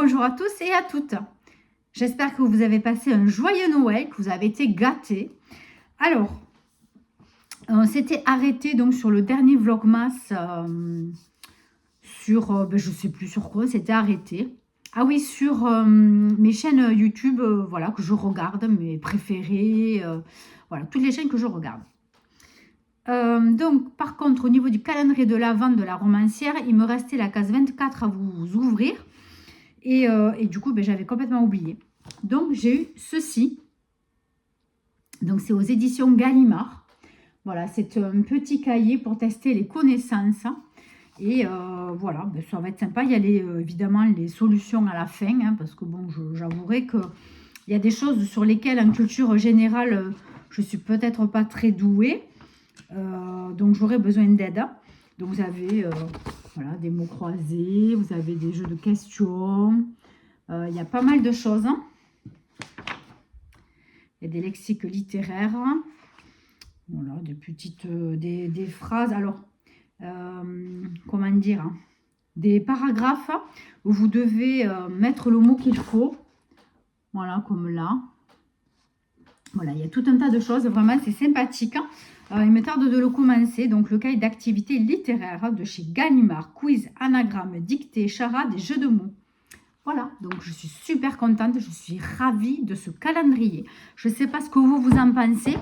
bonjour à tous et à toutes. J'espère que vous avez passé un joyeux Noël, que vous avez été gâtés. Alors, on s'était arrêté donc sur le dernier Vlogmas sur, je ne sais plus sur quoi, c'était arrêté. Ah oui, sur mes chaînes YouTube, voilà, que je regarde, mes préférées, voilà, toutes les chaînes que je regarde. Donc, par contre, au niveau du calendrier de l'Avent de la romancière, il me restait la case 24 à vous ouvrir. Et du coup, j'avais complètement oublié. Donc, j'ai eu ceci. Donc, c'est aux éditions Gallimard. Voilà, c'est un petit cahier pour tester les connaissances. Et voilà, ça va être sympa. Il y a évidemment les solutions à la fin. Hein, parce que bon, j'avouerai qu'il y a des choses sur lesquelles, en culture générale, je ne suis peut-être pas très douée. Donc, j'aurais besoin d'aide. Donc, vous avez voilà, des mots croisés, vous avez des jeux de questions. Il y a pas mal de choses. Hein. Il y a des lexiques littéraires. Voilà, des petites des phrases. Alors, comment dire hein, des paragraphes où vous devez mettre le mot qu'il faut. Voilà, comme là. Voilà, il y a tout un tas de choses. Vraiment, c'est sympathique. Hein. Il me tarde de le commencer. Donc, le cahier d'activité littéraire de chez Gallimard. Quiz, anagramme, dictée, charade et jeux de mots. Voilà, donc je suis super contente. Je suis ravie de ce calendrier. Je ne sais pas ce que vous en pensez.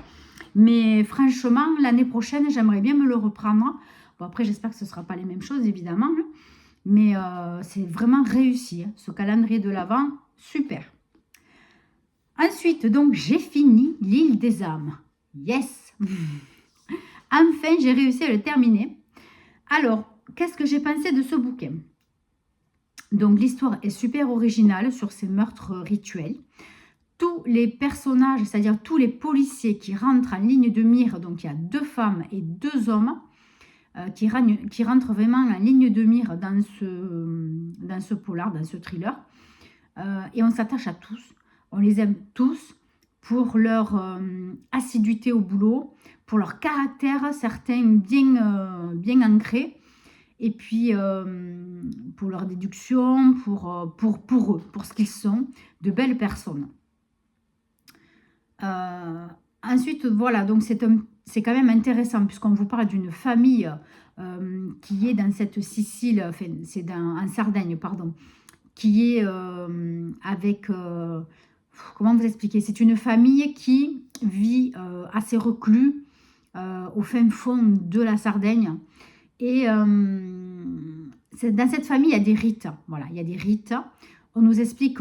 Mais franchement, l'année prochaine, j'aimerais bien me le reprendre. Bon, après, j'espère que ce ne sera pas les mêmes choses, évidemment. Hein. Mais c'est vraiment réussi. Hein. Ce calendrier de l'Avent, super. Ensuite, donc, j'ai fini l'île des âmes. Yes. Enfin, j'ai réussi à le terminer. Alors, qu'est-ce que j'ai pensé de ce bouquin? Donc, l'histoire est super originale sur ces meurtres rituels. Tous les personnages, c'est-à-dire tous les policiers qui rentrent en ligne de mire, donc il y a 2 femmes et 2 hommes qui rentrent vraiment en ligne de mire dans ce polar, dans ce thriller. Et on s'attache à tous. On les aime tous pour leur assiduité au boulot, pour leur caractère, certains bien ancrés, et puis pour leur déduction, pour eux, pour ce qu'ils sont, de belles personnes. Ensuite, voilà, donc c'est quand même intéressant puisqu'on vous parle d'une famille qui est dans cette Sicile, enfin, c'est en Sardaigne, pardon, qui est avec... comment vous expliquer? C'est une famille qui vit assez reclus au fin fond de la Sardaigne. Et dans cette famille, il y a des rites. Voilà, il y a des rites. On nous explique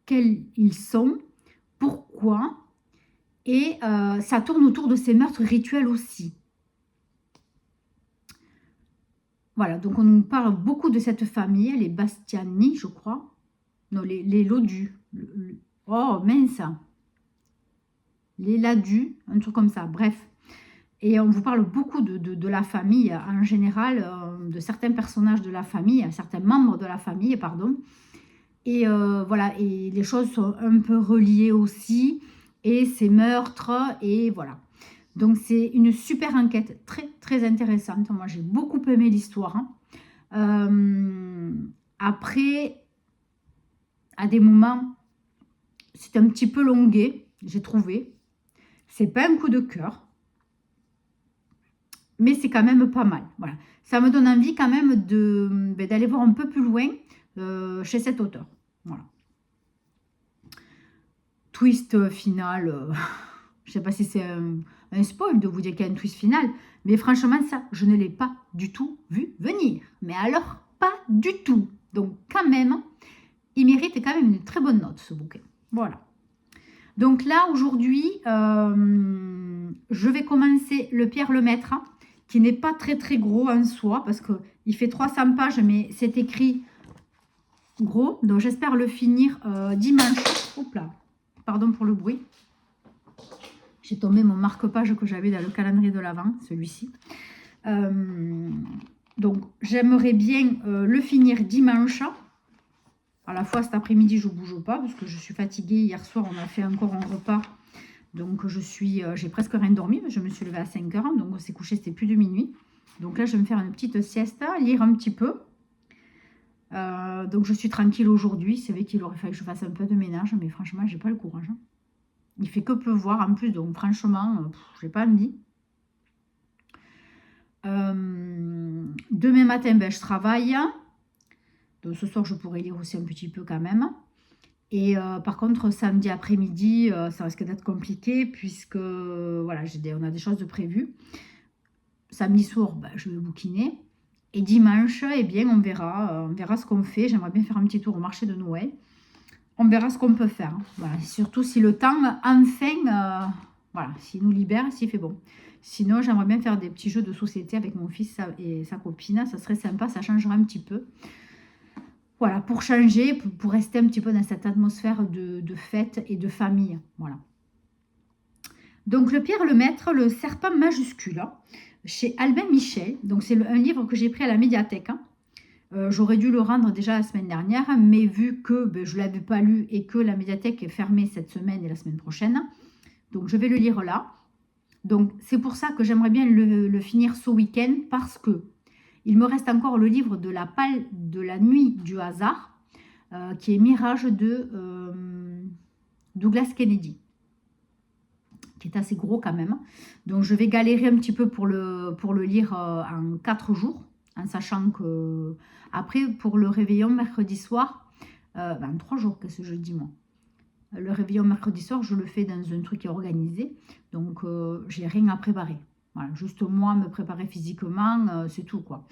quels ils sont, pourquoi, et ça tourne autour de ces meurtres rituels aussi. Voilà, donc on nous parle beaucoup de cette famille, les Bastiani, je crois. Non, les Lodus. Oh, mince. Les Ladus, un truc comme ça, bref. Et on vous parle beaucoup de la famille en général, de certains personnages de la famille, certains membres de la famille, pardon. Et voilà, et les choses sont un peu reliées aussi, et ces meurtres, et voilà. Donc c'est une super enquête, très très intéressante. Moi j'ai beaucoup aimé l'histoire. Hein. Après, à des moments, c'est un petit peu longué, j'ai trouvé. C'est pas un coup de cœur, mais c'est quand même pas mal. Voilà, ça me donne envie quand même d'aller voir un peu plus loin chez cet auteur. Voilà. Twist final, je ne sais pas si c'est un spoil de vous dire qu'il y a un twist final, mais franchement ça, je ne l'ai pas du tout vu venir. Mais alors, pas du tout. Donc quand même, il mérite quand même une très bonne note ce bouquin. Voilà. Donc là, aujourd'hui, je vais commencer le Pierre Lemaître, hein, qui n'est pas très très gros en soi, parce qu'il fait 300 pages, mais c'est écrit gros. Donc j'espère le finir dimanche. Hop là, pardon pour le bruit. J'ai tombé mon marque-page que j'avais dans le calendrier de l'Avent, celui-ci. Donc j'aimerais bien le finir dimanche. À la fois cet après-midi, je ne bouge pas parce que je suis fatiguée. Hier soir, on a fait encore un repas. Donc, j'ai presque rien dormi. Mais je me suis levée à 5 h. Donc, on s'est couché, c'était plus de minuit. Donc là, je vais me faire une petite sieste, lire un petit peu. Donc je suis tranquille aujourd'hui. C'est vrai qu'il aurait fallu que je fasse un peu de ménage, mais franchement, j'ai pas le courage. Il fait que pleuvoir en plus, donc franchement, j'ai pas envie. Demain matin, ben, je travaille. Donc ce soir, je pourrais lire aussi un petit peu quand même. Et par contre, samedi après-midi, ça risque d'être compliqué puisque voilà, on a des choses de prévues. Samedi soir, ben, je vais bouquiner. Et dimanche, eh bien, on verra ce qu'on fait. J'aimerais bien faire un petit tour au marché de Noël. On verra ce qu'on peut faire. Voilà. Surtout si le temps, enfin, voilà, s'il nous libère, s'il fait bon. Sinon, j'aimerais bien faire des petits jeux de société avec mon fils et sa copine. Ça serait sympa, ça changerait un petit peu. Voilà, pour changer, pour rester un petit peu dans cette atmosphère de fête et de famille. Voilà. Donc, le Pierre Lemaître, le serpent majuscule, chez Albin Michel. Donc, c'est un livre que j'ai pris à la médiathèque. J'aurais dû le rendre déjà la semaine dernière, mais vu que je ne l'avais pas lu et que la médiathèque est fermée cette semaine et la semaine prochaine, donc je vais le lire là. Donc, c'est pour ça que j'aimerais bien le finir ce week-end parce que il me reste encore le livre de la Palle de la nuit du hasard, qui est Mirage de Douglas Kennedy, qui est assez gros quand même. Donc je vais galérer un petit peu pour le lire en 4 jours, en sachant que après pour le réveillon mercredi soir, 3 jours, qu'est-ce que je dis moi? Le réveillon mercredi soir, je le fais dans un truc qui est organisé, donc j'ai rien à préparer. Voilà, juste moi me préparer physiquement, c'est tout quoi.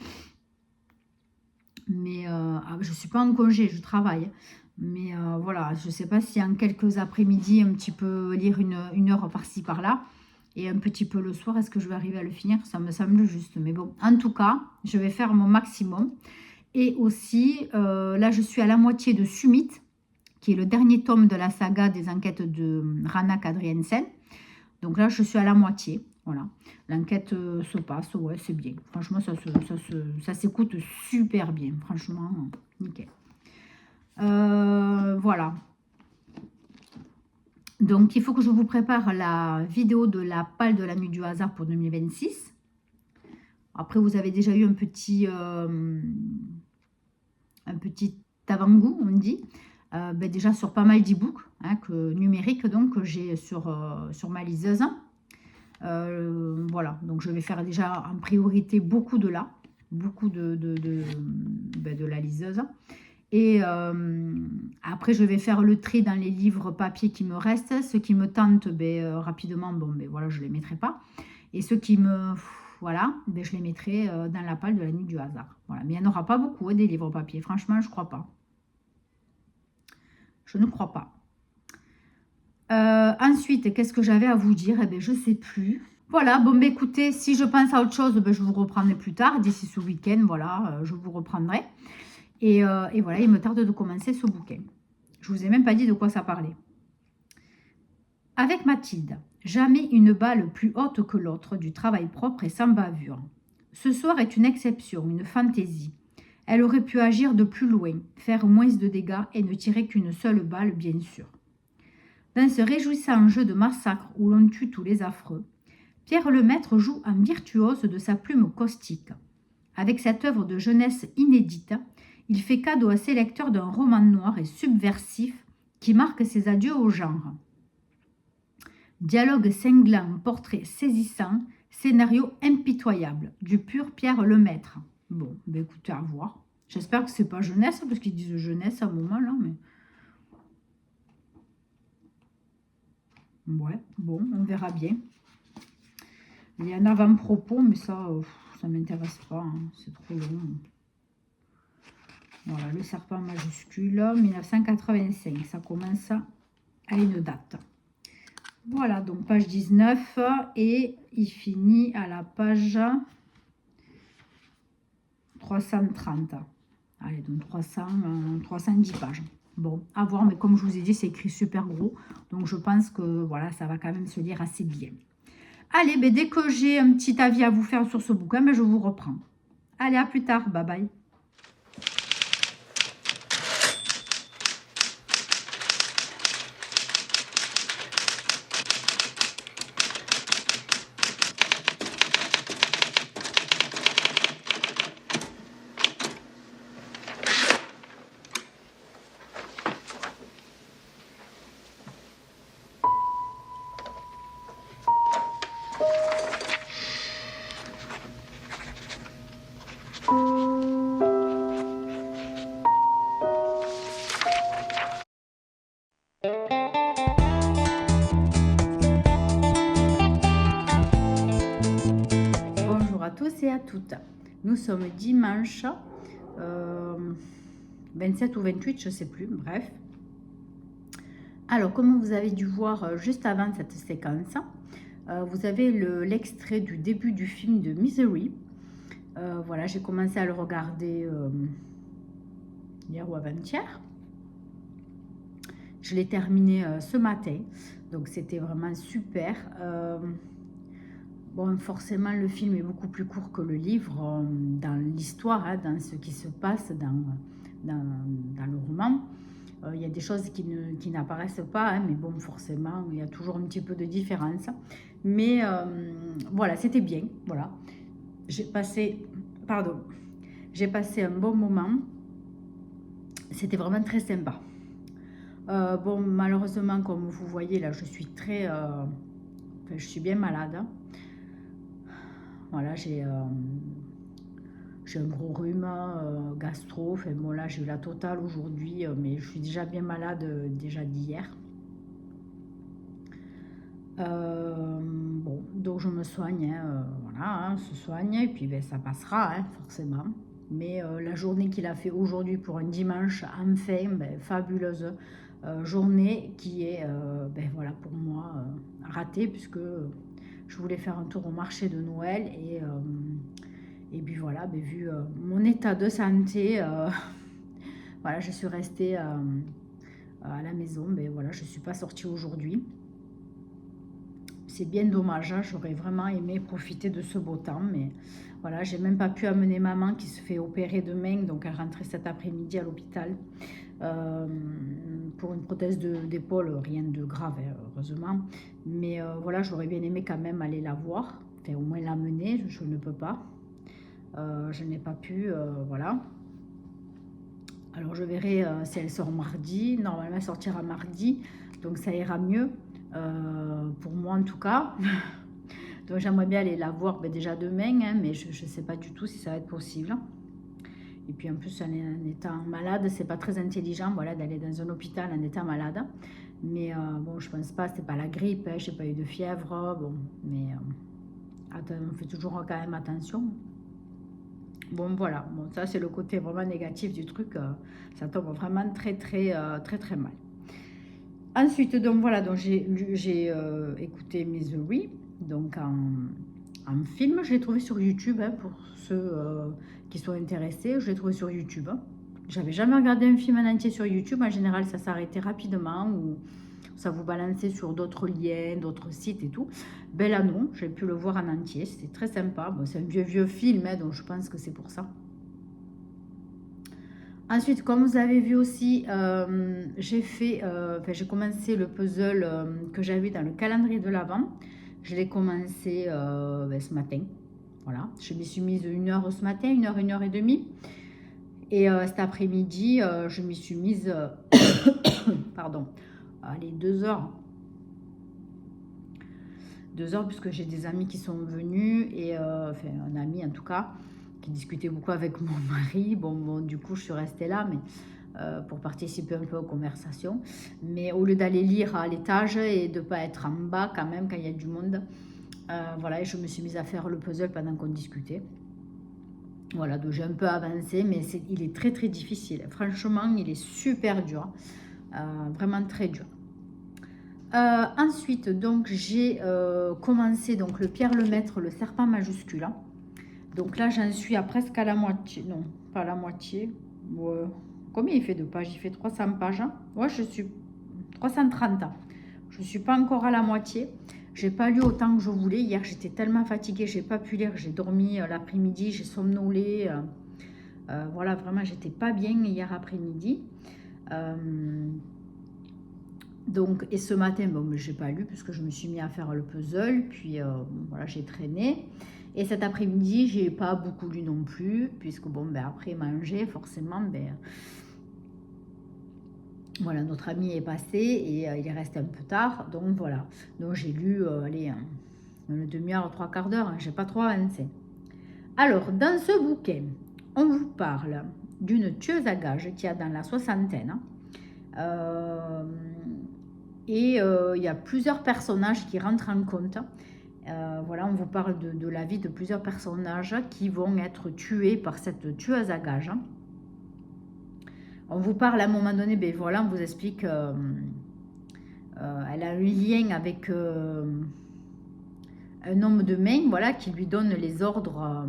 Mais je ne suis pas en congé, je travaille. Mais voilà, je ne sais pas si en quelques après-midi, un petit peu lire une heure par-ci, par-là, et un petit peu le soir, est-ce que je vais arriver à le finir? Ça me semble juste. Mais bon, en tout cas, je vais faire mon maximum. Et aussi, là, je suis à la moitié de Summit, qui est le dernier tome de la saga des enquêtes de Rana Kadriensen. Donc là, je suis à la moitié. Voilà, l'enquête se passe, ouais, c'est bien. Franchement, ça s'écoute super bien. Franchement, nickel. Voilà. Donc, il faut que je vous prépare la vidéo de la Palle de la nuit du hasard pour 2026. Après, vous avez déjà eu un petit avant-goût, on dit. Déjà sur pas mal d'e-books numériques donc, que j'ai sur ma liseuse. Voilà, donc je vais faire déjà en priorité beaucoup de là, beaucoup de la liseuse. Et après, je vais faire le tri dans les livres papier qui me restent. Ceux qui me tentent, rapidement, voilà, je ne les mettrai pas. Et ceux qui me... Voilà, je les mettrai dans la palle de la nuit du hasard. Voilà. Mais il n'y en aura pas beaucoup, des livres papier. Franchement, je ne crois pas. Je ne crois pas. Ensuite, qu'est-ce que j'avais à vous dire? Je ne sais plus. Voilà, écoutez, si je pense à autre chose, je vous reprendrai plus tard. D'ici ce week-end, voilà, je vous reprendrai. Et voilà, il me tarde de commencer ce bouquin. Je ne vous ai même pas dit de quoi ça parlait. Avec Mathilde, jamais une balle plus haute que l'autre, du travail propre et sans bavure. Ce soir est une exception, une fantaisie. Elle aurait pu agir de plus loin, faire moins de dégâts et ne tirer qu'une seule balle, bien sûr. Dans ce réjouissant jeu de massacre où l'on tue tous les affreux, Pierre Lemaître joue en virtuose de sa plume caustique. Avec cette œuvre de jeunesse inédite, il fait cadeau à ses lecteurs d'un roman noir et subversif qui marque ses adieux au genre. Dialogue cinglant, portrait saisissant, scénario impitoyable, du pur Pierre Lemaître. Bon, écoutez, à voir. J'espère que c'est pas jeunesse, parce qu'ils disent jeunesse à un moment là, mais... Ouais, bon, on verra bien. Il y a un avant-propos, mais ça ne m'intéresse pas, hein, c'est trop long. Voilà, le serpent majuscule, 1985, ça commence à une date. Voilà, donc page 19, et il finit à la page 330. Allez, donc 310 pages. Bon, à voir, mais comme je vous ai dit, c'est écrit super gros, donc je pense que voilà, ça va quand même se lire assez bien. Allez, dès que j'ai un petit avis à vous faire sur ce bouquin, je vous reprends. Allez, à plus tard, bye bye. tous et à toutes. Nous sommes dimanche 27 ou 28, je ne sais plus, bref. Alors, comme vous avez dû voir juste avant cette séquence, vous avez l'extrait du début du film de Misery. Voilà, j'ai commencé à le regarder hier ou avant-hier. Je l'ai terminé ce matin, donc c'était vraiment super. Bon, forcément, le film est beaucoup plus court que le livre dans l'histoire, hein, dans ce qui se passe dans le roman. Il y a des choses qui n'apparaissent pas, hein, mais bon, forcément, il y a toujours un petit peu de différence. Mais voilà, c'était bien. Voilà. J'ai passé un bon moment. C'était vraiment très sympa. Bon, malheureusement, comme vous voyez, là, je suis je suis bien malade. Voilà, j'ai un gros rhume, gastro. Enfin, bon, là, j'ai eu la totale aujourd'hui, mais je suis déjà bien malade déjà d'hier. Bon, donc je me soigne, hein, voilà, hein, se soigne, et puis ben, ça passera, hein, forcément. Mais la journée qu'il a fait aujourd'hui pour un dimanche, enfin, ben, fabuleuse journée qui est, ben, voilà, pour moi, ratée, puisque je voulais faire un tour au marché de Noël, et puis voilà, ben, vu mon état de santé, voilà, je suis restée à la maison, ben, voilà, je ne suis pas sortie aujourd'hui. C'est bien dommage, hein, j'aurais vraiment aimé profiter de ce beau temps, mais voilà, j'ai même pas pu amener maman qui se fait opérer demain, donc elle rentrait cet après-midi à l'hôpital pour une prothèse d'épaule, rien de grave, hein, heureusement, mais voilà, j'aurais bien aimé quand même aller la voir, enfin au moins l'amener, je ne peux pas, je n'ai pas pu, voilà. Alors je verrai si elle sort mardi, normalement elle sortira mardi, donc ça ira mieux. Pour moi en tout cas. Donc j'aimerais bien aller la voir déjà demain, hein, mais je ne sais pas du tout si ça va être possible. Et puis en plus en étant malade, c'est pas très intelligent, voilà, d'aller dans un hôpital en étant malade. Mais bon, je pense pas, c'est pas la grippe, hein, j'ai pas eu de fièvre, bon, mais on fait toujours quand même attention. Bon voilà, bon, ça c'est le côté vraiment négatif du truc, ça tombe vraiment très mal. Ensuite, donc voilà, donc j'ai écouté Misery, donc en film. Je l'ai trouvé sur YouTube, hein, pour ceux qui sont intéressés. Je l'ai trouvé sur YouTube. J'avais jamais regardé un film en entier sur YouTube. En général, ça s'arrêtait rapidement ou ça vous balançait sur d'autres liens, d'autres sites et tout. Ben là, non, j'ai pu le voir en entier. C'était très sympa. Bon, c'est un vieux film, hein, donc je pense que c'est pour ça. Ensuite, comme vous avez vu aussi, j'ai commencé le puzzle que j'avais dans le calendrier de l'Avent. Je l'ai commencé ben, ce matin. Voilà, je m'y suis mise 1 heure ce matin, 1 heure et demie. Et cet après-midi, je m'y suis mise, pardon, allez, 2 heures. 2 heures, puisque j'ai des amis qui sont venus, et enfin un ami en tout cas, qui discutait beaucoup avec mon mari. Bon, du coup, je suis restée là, mais pour participer un peu aux conversations. Mais au lieu d'aller lire à l'étage et de ne pas être en bas quand même quand il y a du monde, voilà, et je me suis mise à faire le puzzle pendant qu'on discutait. Voilà, donc j'ai un peu avancé, mais il est très difficile. Franchement, il est super dur, vraiment très dur. Ensuite, donc j'ai commencé donc le Pierre Lemaître, le serpent majuscule. Donc là, j'en suis à presque à la moitié. Non, pas la moitié. Ouais. Combien il fait de pages? Il fait 300 pages. Hein. Ouais, je suis 330. Je ne suis pas encore à la moitié. J'ai pas lu autant que je voulais. Hier, j'étais tellement fatiguée, j'ai pas pu lire. J'ai dormi l'après-midi, j'ai somnolé. Voilà, vraiment, j'étais pas bien hier après-midi. Donc, et ce matin, bon, j'ai pas lu puisque je me suis mis à faire le puzzle. Puis voilà, j'ai traîné. Et cet après-midi, j'ai pas beaucoup lu non plus, puisque bon, ben après manger, forcément, ben voilà, notre ami est passé et il est resté un peu tard, donc voilà. Donc j'ai lu, allez, une demi-heure, 3/4 d'heure, hein, j'ai pas trop avancé. Alors, dans ce bouquin, on vous parle d'une tueuse à gages qui a dans la soixantaine. Et il y a plusieurs personnages qui rentrent en compte. Voilà, on vous parle de la vie de plusieurs personnages qui vont être tués par cette tueuse à gages. On vous parle à un moment donné, ben voilà, on vous explique, elle a un lien avec un homme de main, voilà, qui lui donne les ordres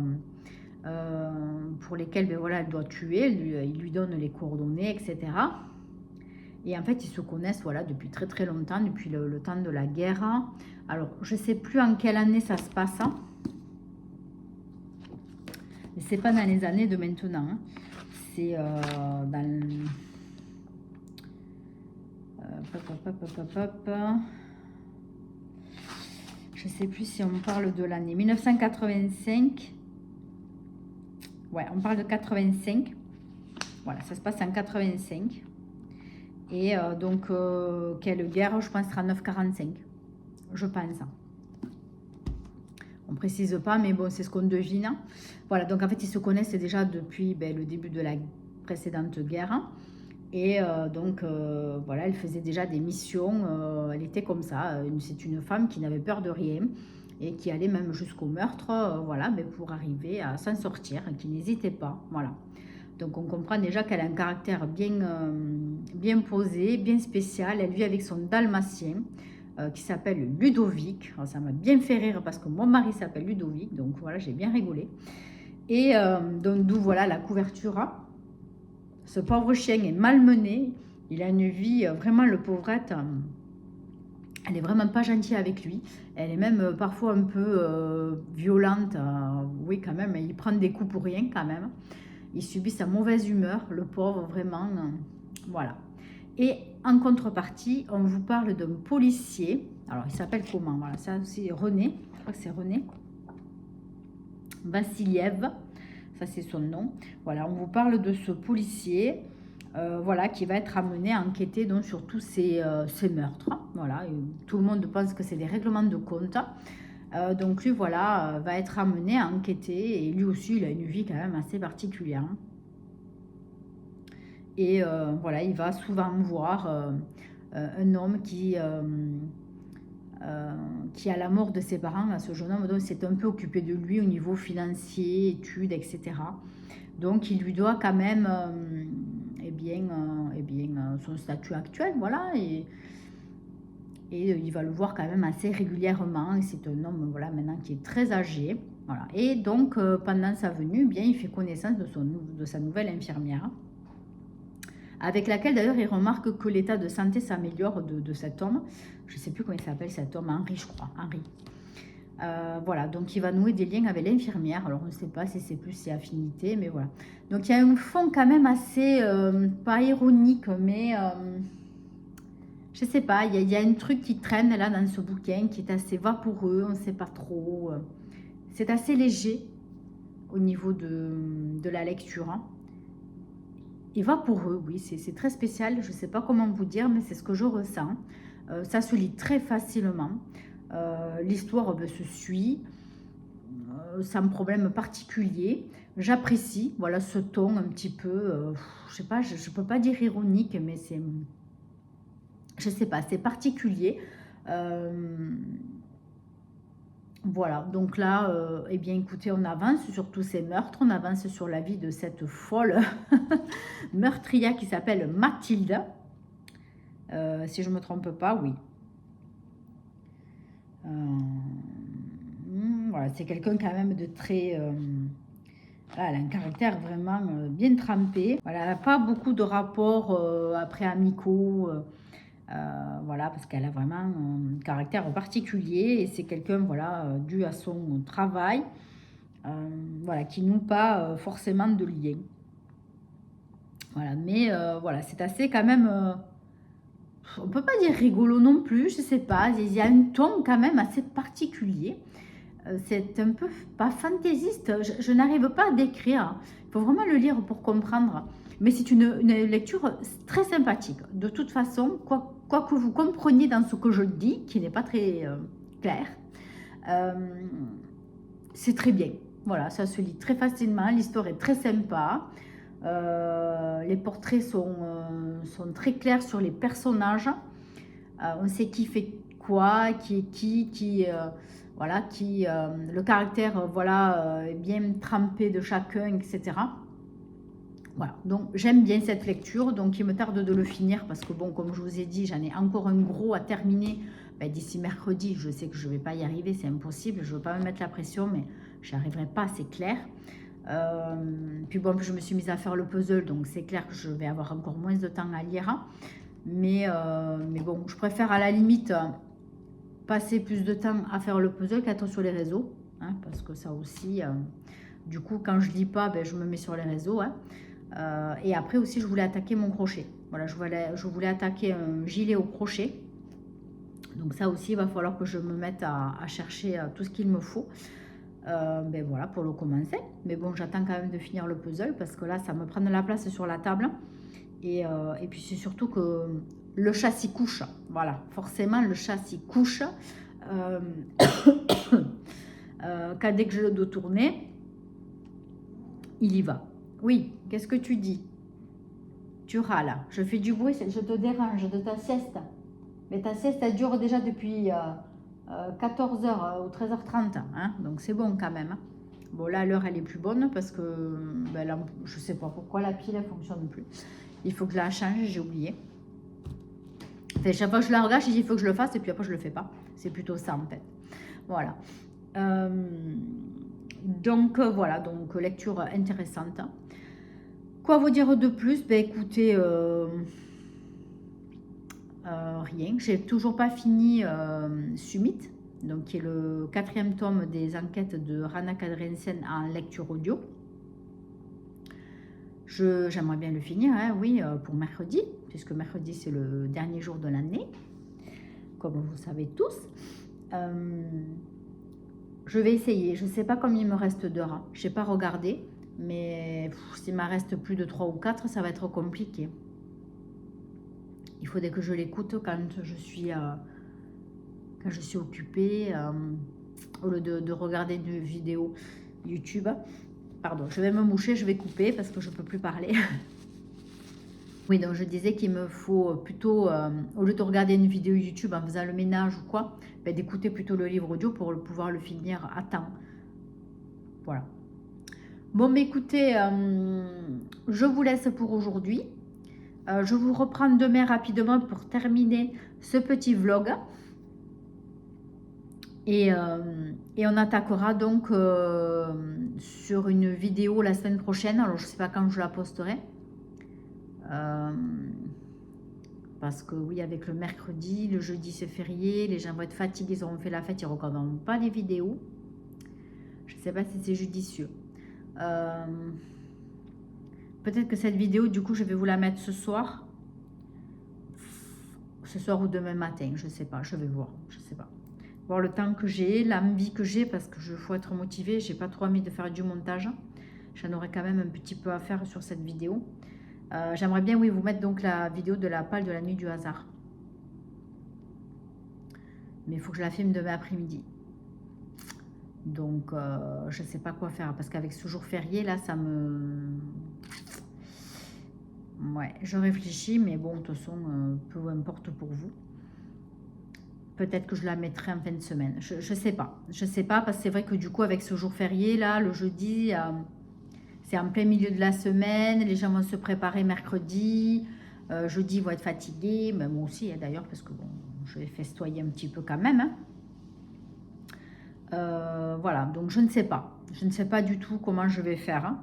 pour lesquels, ben voilà, elle doit tuer, il lui donne les coordonnées, etc. Et en fait, ils se connaissent, voilà, depuis très très longtemps, depuis le temps de la guerre. Alors, je ne sais plus en quelle année ça se passe, hein. Mais c'est pas dans les années de maintenant, hein. C'est dans... Je sais plus si on parle de l'année 1985. Ouais, on parle de 85. Voilà, ça se passe en 85. Et donc, quelle guerre? Je pense 39-45. Je pense. On ne précise pas, mais bon, c'est ce qu'on devine. Voilà, donc en fait, ils se connaissent déjà depuis le début de la précédente guerre. Et donc, voilà, elle faisait déjà des missions. Elle était comme ça. C'est une femme qui n'avait peur de rien et qui allait même jusqu'au meurtre, voilà, mais pour arriver à s'en sortir, qui n'hésitait pas. Voilà. Donc, on comprend déjà qu'elle a un caractère bien posé, bien spécial. Elle vit avec son dalmatien qui s'appelle Ludovic. Alors, ça m'a bien fait rire parce que mon mari s'appelle Ludovic. Donc, voilà, j'ai bien rigolé. Et donc, d'où, voilà, la couverture. Ce pauvre chien est malmené. Il a une vie, vraiment, le pauvrette, elle est vraiment pas gentille avec lui. Elle est même parfois un peu violente. Oui, quand même, il prend des coups pour rien, quand même. Il subit sa mauvaise humeur, le pauvre, vraiment. Voilà. Et en contrepartie, on vous parle d'un policier. Alors, il s'appelle comment? Voilà, ça c'est René. Je crois que c'est René. Vassiliev. Ça, c'est son nom. Voilà, on vous parle de ce policier, voilà, qui va être amené à enquêter donc, sur tous ces meurtres. Voilà, et tout le monde pense que c'est des règlements de compte. Donc lui, voilà, va être amené à enquêter. Et lui aussi, il a une vie quand même assez particulière. Et voilà, il va souvent voir un homme qui à la mort de ses parents, ce jeune homme s'est un peu occupé de lui au niveau financier, études, etc. Donc il lui doit quand même son statut actuel, voilà, et il va le voir quand même assez régulièrement. C'est un homme, voilà, maintenant qui est très âgé, voilà. Et donc pendant sa venue, bien, il fait connaissance de sa nouvelle infirmière, avec laquelle d'ailleurs il remarque que l'état de santé s'améliore de cet homme. Je ne sais plus comment il s'appelle cet homme, Henri, je crois, Henri. Voilà, donc il va nouer des liens avec l'infirmière. Alors on ne sait pas si c'est plus ses affinités, mais voilà. Donc il y a un fond quand même assez, pas ironique, mais je ne sais pas, il y a un truc qui traîne là dans ce bouquin qui est assez vaporeux, on ne sait pas trop. C'est assez léger au niveau de la lecture, hein. Et vaporeux, oui, c'est très spécial, je ne sais pas comment vous dire, mais c'est ce que je ressens. Ça se lit très facilement. L'histoire se suit sans problème particulier. J'apprécie, voilà, ce ton un petit peu, je sais pas, je peux pas dire ironique, mais c'est, je sais pas, c'est particulier. Voilà, donc là, eh bien, écoutez, on avance sur tous ces meurtres, on avance sur la vie de cette folle meurtrière qui s'appelle Mathilde. Si je ne me trompe pas, oui. Voilà, c'est quelqu'un quand même de très... Voilà, elle a un caractère vraiment bien trempé. Voilà, elle n'a pas beaucoup de rapports après amicaux. Voilà, parce qu'elle a vraiment un caractère particulier. Et c'est quelqu'un, voilà, dû à son travail, voilà, qui noue pas forcément de lien. Voilà, mais voilà, c'est assez quand même... on peut pas dire rigolo non plus, je sais pas. Il y a un ton quand même assez particulier. C'est un peu, pas fantaisiste, je n'arrive pas à décrire. Il faut vraiment le lire pour comprendre. Mais c'est une lecture très sympathique. De toute façon, quoi que vous compreniez dans ce que je dis, qui n'est pas très clair, c'est très bien. Voilà, ça se lit très facilement, l'histoire est très sympa. Les portraits sont très clairs sur les personnages. On sait qui fait quoi, qui est qui voilà, le caractère, voilà, est bien trempé de chacun, etc. Voilà, donc j'aime bien cette lecture, donc il me tarde de le finir parce que bon, comme je vous ai dit, j'en ai encore un gros à terminer d'ici mercredi. Je sais que je ne vais pas y arriver, c'est impossible, je ne veux pas me mettre la pression, mais je n'y arriverai pas, c'est clair. Puis bon, je me suis mise à faire le puzzle, donc c'est clair que je vais avoir encore moins de temps à lire. Mais bon, je préfère à la limite passer plus de temps à faire le puzzle qu'être sur les réseaux, hein, parce que ça aussi, du coup, quand je lis pas, je me mets sur les réseaux. Hein. Et après aussi, je voulais attaquer mon crochet. Voilà, je voulais attaquer un gilet au crochet. Donc ça aussi, il va falloir que je me mette à chercher tout ce qu'il me faut. Voilà, pour le commencer. Mais bon, j'attends quand même de finir le puzzle parce que là, ça me prend de la place sur la table. Et puis c'est surtout que le chat s'y couche. Voilà, forcément, le chat s'y couche. Quand dès que je le dois tourner, il y va. Oui, qu'est-ce que tu dis? Tu râles. Je fais du bruit, je te dérange de ta sieste. Mais ta sieste, elle dure déjà depuis 14h ou 13h30. Hein, donc c'est bon quand même. Bon, là, l'heure, elle est plus bonne parce que là, je ne sais pas pourquoi la pile, elle ne fonctionne plus. Il faut que je la change, j'ai oublié. Enfin, chaque fois que je la regarde, je dis il faut que je le fasse et puis après, je ne le fais pas. C'est plutôt ça, en fait. Voilà. Donc, voilà. Donc, lecture intéressante. Quoi vous dire de plus? Écoutez, rien. J'ai toujours pas fini Summit, donc qui est le 4e tome des enquêtes de Rana Kadrensen en lecture audio. J'aimerais bien le finir, hein, oui, pour mercredi, puisque mercredi c'est le dernier jour de l'année, comme vous savez tous. Je vais essayer. Je ne sais pas combien il me reste d'heures. Hein. Je n'ai pas regardé, mais s'il me reste plus de 3 ou 4, ça va être compliqué. Il faudrait que je l'écoute quand je suis occupée, au lieu de regarder une vidéo YouTube. Pardon, je vais me moucher, je vais couper parce que je ne peux plus parler. Oui, donc je disais qu'il me faut plutôt, au lieu de regarder une vidéo YouTube en faisant le ménage ou quoi, d'écouter plutôt le livre audio pour pouvoir le finir à temps. Voilà. Bon, écoutez, je vous laisse pour aujourd'hui. Je vous reprends demain rapidement pour terminer ce petit vlog. Et on attaquera donc sur une vidéo la semaine prochaine. Alors, je ne sais pas quand je la posterai. Parce que oui, avec le mercredi, le jeudi c'est férié. Les gens vont être fatigués, ils auront fait la fête, ils ne regarderont pas les vidéos. Je ne sais pas si c'est judicieux. Peut-être que cette vidéo, du coup, je vais vous la mettre ce soir. Ce soir ou demain matin, je ne sais pas. Je vais voir, je ne sais pas. Voir le temps que j'ai, l'envie que j'ai, parce que je faut être motivée. J'ai pas trop envie de faire du montage. J'en aurais quand même un petit peu à faire sur cette vidéo. J'aimerais bien, oui, vous mettre donc la vidéo de la palle de la nuit du hasard. Mais il faut que je la filme demain après-midi. Donc, je ne sais pas quoi faire. Parce qu'avec ce jour férié, là, ça me... Ouais, je réfléchis, mais bon, de toute façon, peu importe pour vous. Peut-être que je la mettrai en fin de semaine. Je ne sais pas. Je ne sais pas, parce que c'est vrai que du coup, avec ce jour férié, là, le jeudi, c'est en plein milieu de la semaine. Les gens vont se préparer mercredi. Jeudi, ils vont être fatigués. Mais moi aussi, d'ailleurs, parce que bon, je vais festoyer un petit peu quand même. Hein. Voilà, donc je ne sais pas. Je ne sais pas du tout comment je vais faire. Hein.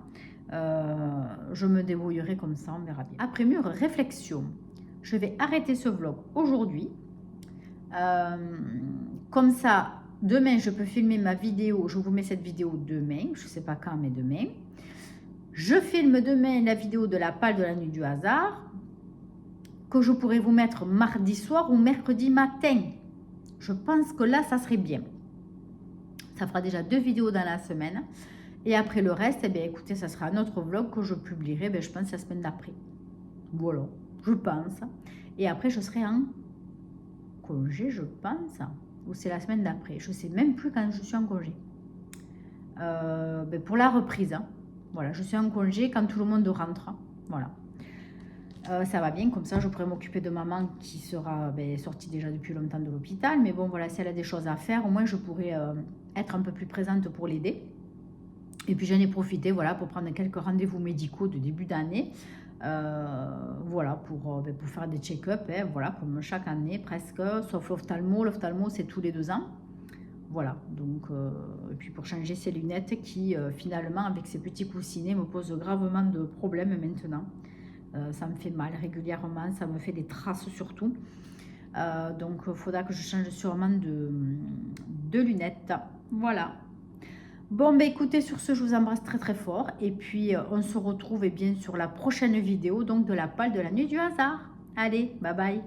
Je me débrouillerai comme ça, on verra bien. Après mûre réflexion, je vais arrêter ce vlog aujourd'hui. Comme ça, demain, je peux filmer ma vidéo. Je vous mets cette vidéo demain. Je ne sais pas quand, mais demain. Je filme demain la vidéo de la palle de la nuit du hasard que je pourrais vous mettre mardi soir ou mercredi matin. Je pense que là, ça serait bien. Ça fera déjà 2 vidéos dans la semaine. Et après le reste, eh bien, écoutez, ça sera un autre vlog que je publierai, je pense, la semaine d'après. Voilà, je pense. Et après, je serai en congé, je pense. Ou c'est la semaine d'après. Je ne sais même plus quand je suis en congé. Pour la reprise. Hein. Voilà, je suis en congé quand tout le monde rentre. Voilà. Ça va bien, comme ça je pourrais m'occuper de maman qui sera sortie déjà depuis longtemps de l'hôpital. Mais bon, voilà, si elle a des choses à faire, au moins je pourrais être un peu plus présente pour l'aider. Et puis j'en ai profité, voilà, pour prendre quelques rendez-vous médicaux de début d'année. Voilà, pour faire des check-up, hein, voilà, comme chaque année presque, sauf l'ophtalmo. L'ophtalmo, c'est tous les 2 ans. Voilà, donc, et puis pour changer ses lunettes qui, finalement, avec ces petits coussinets, me posent gravement de problèmes maintenant. Ça me fait mal régulièrement, ça me fait des traces surtout. Donc, il faudra que je change sûrement de lunettes. Voilà. Bon, ben écoutez, sur ce, je vous embrasse très très fort. Et puis, on se retrouve bien sur la prochaine vidéo, donc de la palle de la nuit du hasard. Allez, bye bye.